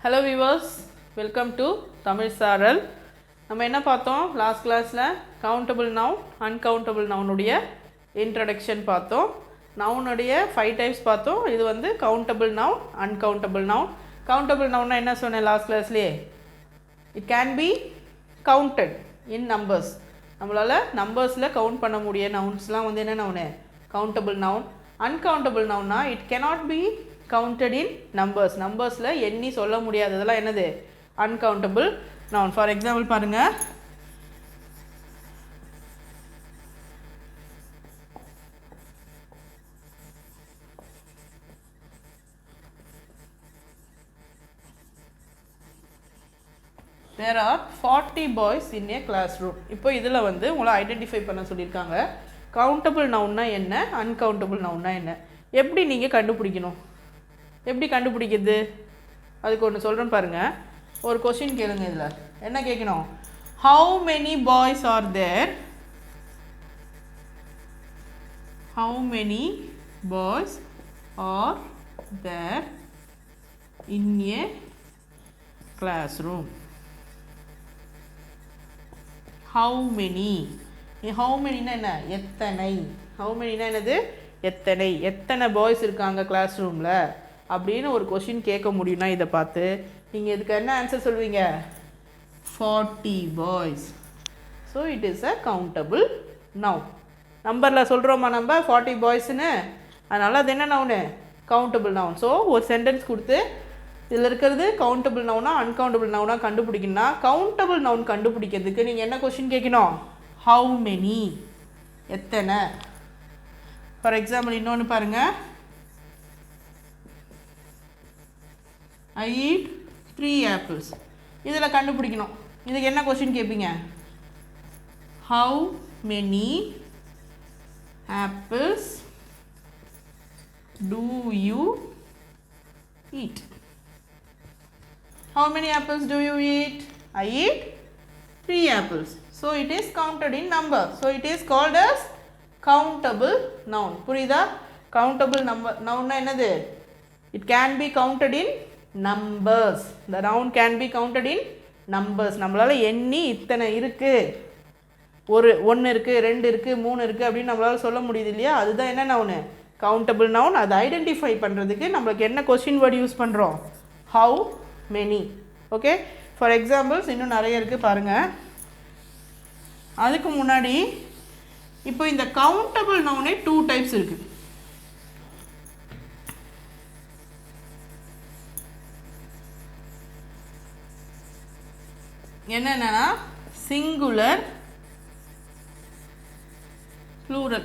Hello viewers, welcome to Thamizh Saaral. நம்ம என்ன பார்த்தோம் லாஸ்ட் கிளாஸில் countable noun, uncountable noun உடைய introduction பார்த்தோம். noun உடைய 5 types பார்த்தோம். இது வந்து countable noun, uncountable noun. countable noun என்ன சொன்னேன் last கிளாஸ்லேயே? It can be counted in numbers. நம்மளால் நம்பர்ஸில் கவுண்ட் பண்ண முடிய நவுன்ஸ்லாம் வந்து என்ன noun? countable noun. uncountable nounனா it cannot be counted in numbers. நம்பர்ஸில் எண்ணி சொல்ல முடியாததெல்லாம் என்னது? uncountable noun. ஃபார் எக்ஸாம்பிள் பாருங்க, there are 40 boys in a classroom. இப்போ இதில் வந்து உங்களை ஐடென்டிஃபை பண்ண சொல்லியிருக்காங்க. கவுண்டபிள் நவுன்னா என்ன, அன்கவுண்டபிள் நவுன்னா என்ன, எப்படி நீங்கள் கண்டுபிடிக்கணும்? எப்படி கண்டுபிடிக்கிறது? அதுக்கு ஒன்று சொல்கிறேன் பாருங்கள். ஒரு கொஸ்டின் கேளுங்க. இதில் என்ன கேட்கணும்? How many boys are there? How many boys are there in a classroom? How many, how மெனினா என்ன? எத்தனை. ஹவு மெனினா என்னது? எத்தனை. எத்தனை பாய்ஸ் இருக்காங்க கிளாஸ் ரூமில் அப்படின்னு ஒரு கொஷின் கேட்க முடியும்னா இதை பார்த்து நீங்கள் இதுக்கு என்ன ஆன்சர் சொல்வீங்க? 40 boys. So it is a countable noun. நம்பரில் சொல்கிறோமா நம்ம 40 பாய்ஸ்ன்னு? அதனால் அது என்ன நவுனு? Countable noun. ஸோ ஒரு சென்டென்ஸ் கொடுத்து இதில் இருக்கிறது கவுண்டபிள் நவுனா அன்கவுண்டபிள் நவுனா கண்டுபிடிக்கணும்னா கவுண்டபிள் நவுன் கண்டுபிடிக்கிறதுக்கு நீங்கள் என்ன கொஷின் கேட்கணும்? ஹவு மெனி, எத்தனை. ஃபார் எக்ஸாம்பிள் இன்னொன்று பாருங்கள். I eat 3 apples. இதில் கண்டுபிடிக்கணும். இதுக்கு என்ன கொஸ்டின் கேட்பீங்க? How many apples do you eat? How many apples do you eat? I eat 3 apples. So it is counted in number. So it is called as countable noun. புரியுதா? countable number noun என்னது? It can be counted in numbers. The noun can be counted in numbers. நம்மளால் எண்ணி இத்தனை இருக்குது, ஒரு 1 இருக்குது, 2 இருக்குது, 3 இருக்குது அப்படின்னு நம்மளால் சொல்ல முடியுது இல்லையா? அதுதான் என்ன நவுனு? Countable noun. அதை ஐடென்டிஃபை பண்ணுறதுக்கு நம்மளுக்கு என்ன கொஸ்டின் வேர்டு யூஸ் பண்ணுறோம்? How many. Okay, for examples இன்னும் நிறைய இருக்குது பாருங்கள். அதுக்கு முன்னாடி இப்போ இந்த கவுண்டபிள் நவுனே 2 டைப்ஸ் இருக்குது. என்னென்னா சிங்குலர், ப்ளூரல்.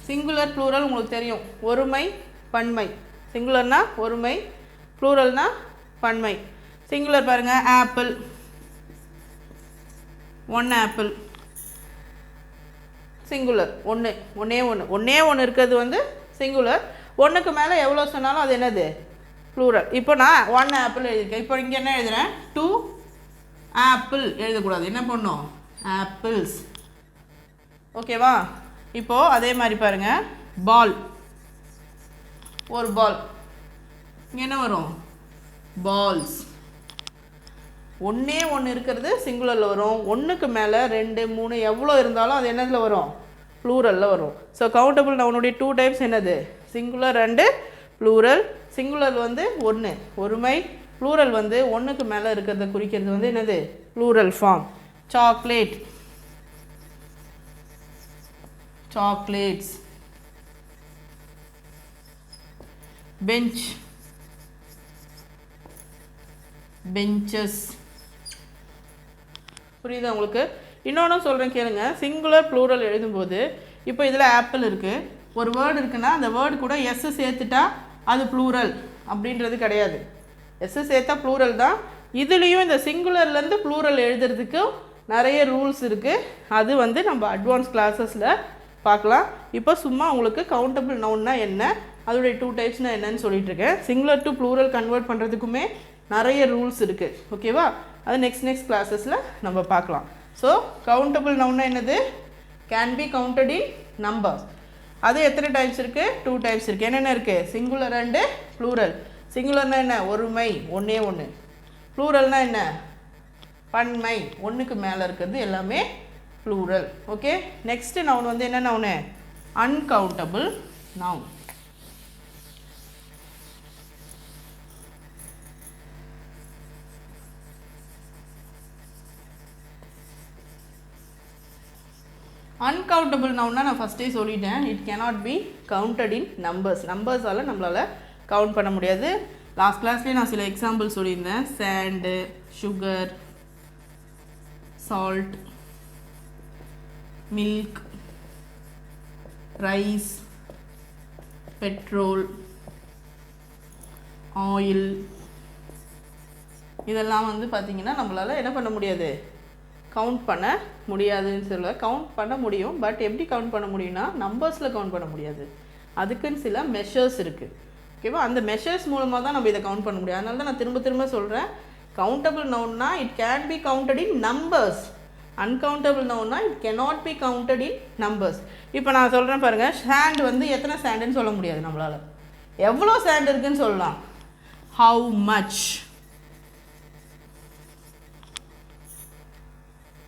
சிங்குலர் ப்ளூரல் உங்களுக்கு தெரியும், ஒருமை பன்மை. சிங்குலர்னா ஒருமை, ப்ளூரல்னா பன்மை. சிங்குலர் பாருங்கள், ஆப்பிள், 1 ஆப்பிள். சிங்குலர் ஒன்றே ஒன்று இருக்கிறது வந்து சிங்குலர். 1க்கு மேலே எவ்வளோ சொன்னாலும் அது என்னது? ப்ளூரல். இப்போ நான் 1 ஆப்பிள் எழுதியிருக்கேன். இப்போ இங்கே என்ன எழுதுகிறேன்? 2 ஆப்பிள் எழுதக்கூடாது. என்ன பண்ணணும்? ஆப்பிள்ஸ். ஓகேவா? இப்போது அதே மாதிரி பாருங்கள், பால், ஒரு பால். இங்கே என்ன வரும்? பால்ஸ். ஒன்று இருக்கிறது சிங்குலரில் வரும். 1க்கு மேலே 2, 3 எவ்வளோ இருந்தாலும் அது என்னதில் வரும்? ப்ளூரலில் வரும். ஸோ கவுண்டபிள் நவுனுடைய 2 டைப்ஸ் என்னது? Singular and plural. சிங்குலர் வந்து 1 ஒருமை, ப்ளூரல் வந்து 1க்கு மேலே இருக்கிறத குறிக்கிறது வந்து என்னது? Plural form. Chocolate, chocolates. Bench, benches. புரியுதா உங்களுக்கு? இன்னொன்று சொல்கிறேன் கேளுங்க. சிங்குலர் ப்ளூரல் எழுதும்போது இப்போ இதில் ஆப்பிள் இருக்குது, ஒரு வேர்டு இருக்குன்னா அந்த வேர்டு கூட எஸ் சேர்த்துட்டா அது ப்ளூரல் அப்படின்றது கிடையாது. எஸ் சேர்த்தா ப்ளூரல் தான். இதுலேயும் இந்த சிங்குலர்லேருந்து ப்ளூரல் எழுதுறதுக்கு நிறைய ரூல்ஸ் இருக்குது. அது வந்து நம்ம அட்வான்ஸ் கிளாஸஸில் பார்க்கலாம். இப்போ சும்மா உங்களுக்கு கவுண்டபிள் நவுன்னா என்ன, அதோடைய 2 டைப்ஸ்னால் என்னன்னு சொல்லிட்டுருக்கேன். சிங்குலர் டு ப்ளூரல் கன்வெர்ட் பண்ணுறதுக்குமே நிறைய ரூல்ஸ் இருக்குது. ஓகேவா? அது நெக்ஸ்ட் கிளாஸஸில் நம்ம பார்க்கலாம். ஸோ கவுண்டபிள் நவுன்னா என்னது? Can be counted in numbers. அது எத்தனை டைப்ஸ் இருக்குது? 2 டைப்ஸ் இருக்குது. என்னென்ன இருக்குது? Singular and plural. சிங்குலர்னா என்ன ஒருமை ஒன்றே ஒன்று, ப்ளூரல்னா என்ன பன்மை ஒன்றுக்கு மேலே இருக்கிறது எல்லாமே ப்ளூரல். ஓகே, நெக்ஸ்ட்டு நவுன் வந்து என்ன நவுனு அன்கவுண்டபிள் நவுன். அன்கவுண்டபிள் நவுன்னா நான் ஃபஸ்ட்டே சொல்லிட்டேன், it cannot be counted in numbers. நம்பர்ஸால் நம்மளால் கவுண்ட் பண்ண முடியாது. லாஸ்ட் கிளாஸ்லேயே நான் சில எக்ஸாம்பிள் சொல்லியிருந்தேன். Sand, sugar, salt, milk, rice, petrol, oil, இதெல்லாம் வந்து பார்த்திங்கன்னா நம்மளால் என்ன பண்ண முடியாது கவுண்ட் பண்ண முடியாதுன்னு சொல்ல. கவுண்ட் பண்ண முடியும், பட் எப்படி கவுண்ட் பண்ண முடியும்னா நம்பர்ஸில் கவுண்ட் பண்ண முடியாது. அதுக்குன்னு சில மெஷர்ஸ் இருக்குது. ஓகேவா, அந்த மெஷர்ஸ் மூலமாக தான் நம்ம இதை கவுண்ட் பண்ண முடியும். அதனால தான் நான் திரும்ப திரும்ப சொல்கிறேன், கவுண்டபிள் நவுன்னா it can be counted in numbers. Uncountable நவுன்னா it cannot be counted in numbers. இப்போ நான் சொல்கிறேன் பாருங்கள், சாண்ட் வந்து எத்தனை சாண்டுன்னு சொல்ல முடியாது நம்மளால். எவ்வளோ சாண்ட் இருக்குதுன்னு சொல்லலாம், ஹவு மச்.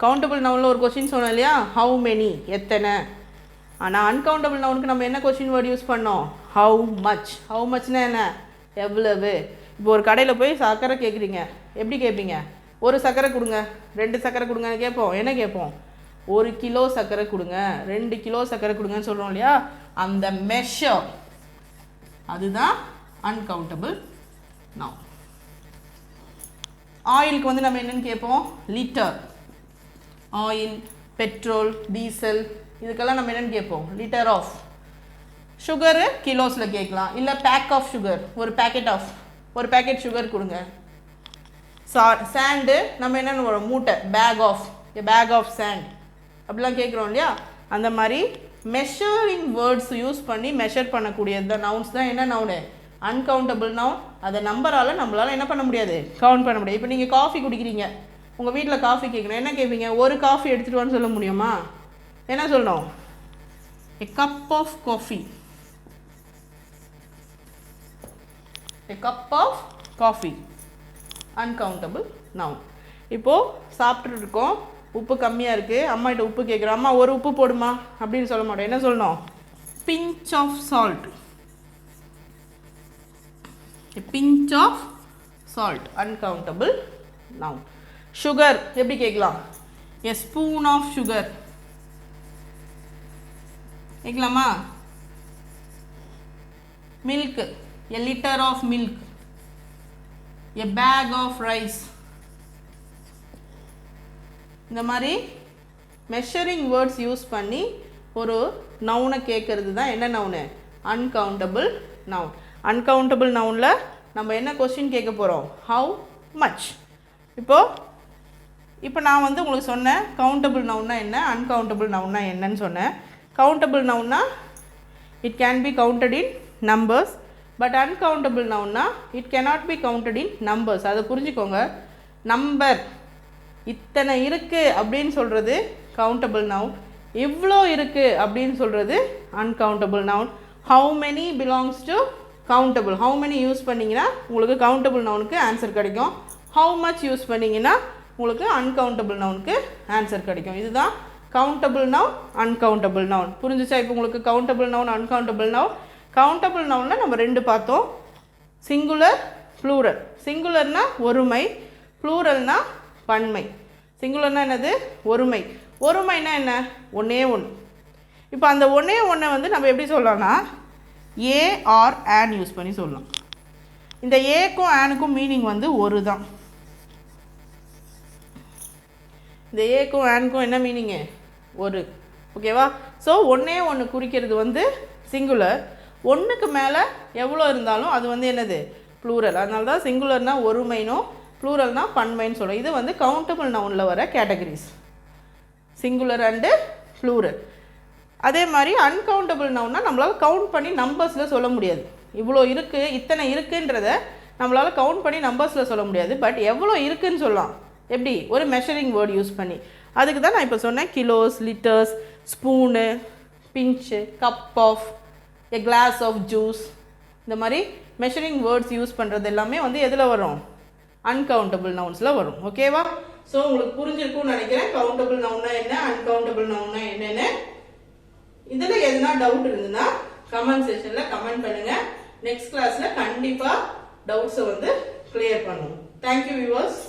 கவுண்டபிள் நவுனில் ஒரு கொஸ்டின் சொன்னோம் இல்லையா, ஹவு மெனி எத்தனை. ஆனால் அன்கவுண்டபிள் நவுனுக்கு நம்ம என்ன கொஸ்டின் வேர்டு யூஸ் பண்ணோம், ஹவு மச். ஹவு மச்னா என்ன எவ்வளவு. இப்போ ஒரு கடையில் போய் சர்க்கரை கேட்குறீங்க, எப்படி கேட்பீங்க, ஒரு சர்க்கரை கொடுங்க, 2 சர்க்கரை கொடுங்கன்னு கேட்போம். என்ன கேட்போம், 1 கிலோ சர்க்கரை கொடுங்க, 2 கிலோ சர்க்கரை கொடுங்கன்னு சொல்கிறோம் இல்லையா, அந்த மெஷர் அதுதான் அன்கவுண்டபிள் நவுன். ஆயிலுக்கு வந்து நம்ம என்னென்னு கேட்போம், லிட்டர். ஆயில், பெட்ரோல், டீசல், இதுக்கெல்லாம் நம்ம என்னென்னு கேட்போம், லிட்டர் ஆஃப். சுகரு கிலோஸில் கேட்கலாம், இல்லை பேக் ஆஃப் சுகர், ஒரு பேக்கெட் சுகர் கொடுங்க. சாண்டு நம்ம என்னென்னு வரும், மூட்டை, பேக் ஆஃப் சாண்ட் அப்படிலாம் கேட்குறோம் இல்லையா. அந்த மாதிரி மெஷரிங் வேர்ட்ஸ் யூஸ் பண்ணி மெஷர் பண்ணக்கூடிய நவுன்ஸ் தான் என்ன நவுனு அன்கவுண்டபிள் நவுன். அதை நம்பரால் நம்மளால் என்ன பண்ண முடியாது கவுண்ட் பண்ண முடியாது. இப்போ நீங்கள் காஃபி குடிக்கிறீங்க, உங்கள் வீட்டில் காஃபி கேட்கணும், என்ன கேட்பீங்க, ஒரு காஃபி எடுத்துகிட்டு வான்னு சொல்ல முடியுமா, என்ன சொல்லணும், a cup of coffee, a cup of coffee, uncountable noun. இப்போது சாப்பிட்டு இருக்கோம், உப்பு கம்மியாக இருக்குது, அம்மாகிட்ட உப்பு கேட்குறோம், அம்மா ஒரு உப்பு போடுமா அப்படின்னு சொல்ல மாட்டோம், என்ன சொல்லணும், pinch of salt, a pinch of salt, uncountable noun. Sugar எப்படி கேட்கலாம், a spoon of sugar கேட்கலாமா. Milk, a liter of milk, a bag of rice. இந்த மாதிரி மெஷரிங் வேர்ட்ஸ் யூஸ் பண்ணி ஒரு நவுனை கேட்கறது தான் என்ன நவுனு அன்கவுண்டபிள் நவுன். அன்கவுண்டபிள் நவுனில் நம்ம என்ன கொஸ்டின் கேட்க போகிறோம், ஹவு மச். இப்போ நான் வந்து உங்களுக்கு சொன்னேன் கவுண்டபிள் நவுன்னா என்ன, அன்கவுண்டபிள் நவுன்னா என்னன்னு சொன்னேன். கவுண்டபிள் நவுன்னா it can be counted in numbers, but uncountable நவுன்னா it cannot be counted in numbers. அதை புரிஞ்சுக்கோங்க. நம்பர் இத்தனை இருக்குது அப்படின்னு சொல்கிறது கவுண்டபிள் நவுன், இவ்வளோ இருக்குது அப்படின்னு சொல்கிறது uncountable noun. How many belongs to countable. How many use பண்ணிங்கன்னா உங்களுக்கு கவுண்டபிள் நவுனுக்கு ஆன்சர் கிடைக்கும். ஹவு மச் யூஸ் பண்ணிங்கன்னா உங்களுக்கு அன்கவுண்டபிள் நவுனுக்கு ஆன்சர் கிடைக்கும். இதுதான் கவுண்டபிள் நவுன், அன்கவுண்டபிள் நவுன். புரிஞ்சிச்சா இப்போ உங்களுக்கு countable noun, uncountable noun. Countable நவுனில் நம்ம 2 பார்த்தோம், சிங்குலர், ப்ளூரல். சிங்குலர்னா ஒருமை, ப்ளூரல்னா பன்மை. சிங்குலர்னா என்னது, ஒருமை. ஒருமைனா என்ன, ஒன்றே ஒன்று. இப்போ அந்த ஒன்றே ஒன்றை வந்து நம்ம எப்படி சொல்லலாம்னா ஏ ஆர் ஆன் யூஸ் பண்ணி சொல்லலாம். இந்த ஏக்கும் ஆனுக்கும் மீனிங் வந்து ஒரு தான். இந்த ஏக்கும் ஆனுக்கும் என்ன மீனிங்கு, ஒரு. ஓகேவா. ஸோ ஒன்றே ஒன்று குறிக்கிறது வந்து சிங்குலர். ஒன்றுக்கு மேலே எவ்வளோ இருந்தாலும் அது வந்து என்னது ப்ளூரல். அதனால தான் சிங்குலர்னால் ஒருமைனும் ப்ளூரல்னால் பன்மைன்னு சொல்கிறோம். இது வந்து கவுண்டபிள் நவுனில் வர கேட்டகரிஸ், சிங்குலர் அண்டு ப்ளூரல். அதே மாதிரி அன்கவுண்டபிள் நவுன்னா நம்மளால் கவுண்ட் பண்ணி நம்பர்ஸில் சொல்ல முடியாது. இவ்வளோ இருக்குது, இத்தனை இருக்குன்றத நம்மளால் கவுண்ட் பண்ணி நம்பர்ஸில் சொல்ல முடியாது. பட் எவ்வளோ இருக்குதுன்னு சொல்லலாம், எப்படி, ஒரு மெஷரிங் வேர்டு யூஸ் பண்ணி. அதுக்கு தான் நான் இப்போ சொன்னேன் kilos, litres, spoon, pinch, cup of, a glass of juice. இந்த மாதிரி மெஷரிங் வேர்ட்ஸ் யூஸ் பண்ணுறது எல்லாமே வந்து எதில் வரும்? அன்கவுண்டபிள் நவுன்ஸில் வரும். ஓகேவா? ஸோ உங்களுக்கு புரிஞ்சிருக்கும்னு நினைக்கிறேன். கவுண்டபிள் நவுன்னா என்ன, அன்கவுண்டபிள் நவுன்னா என்னென்னு. இதில் எதுனா டவுட் இருந்ததுன்னா கமெண்ட் செக்ஷனில் கமெண்ட் பண்ணுங்க. நெக்ஸ்ட் கிளாஸில் கண்டிப்பாக டவுட்ஸை வந்து கிளியர் பண்ணுவோம். Thank you viewers.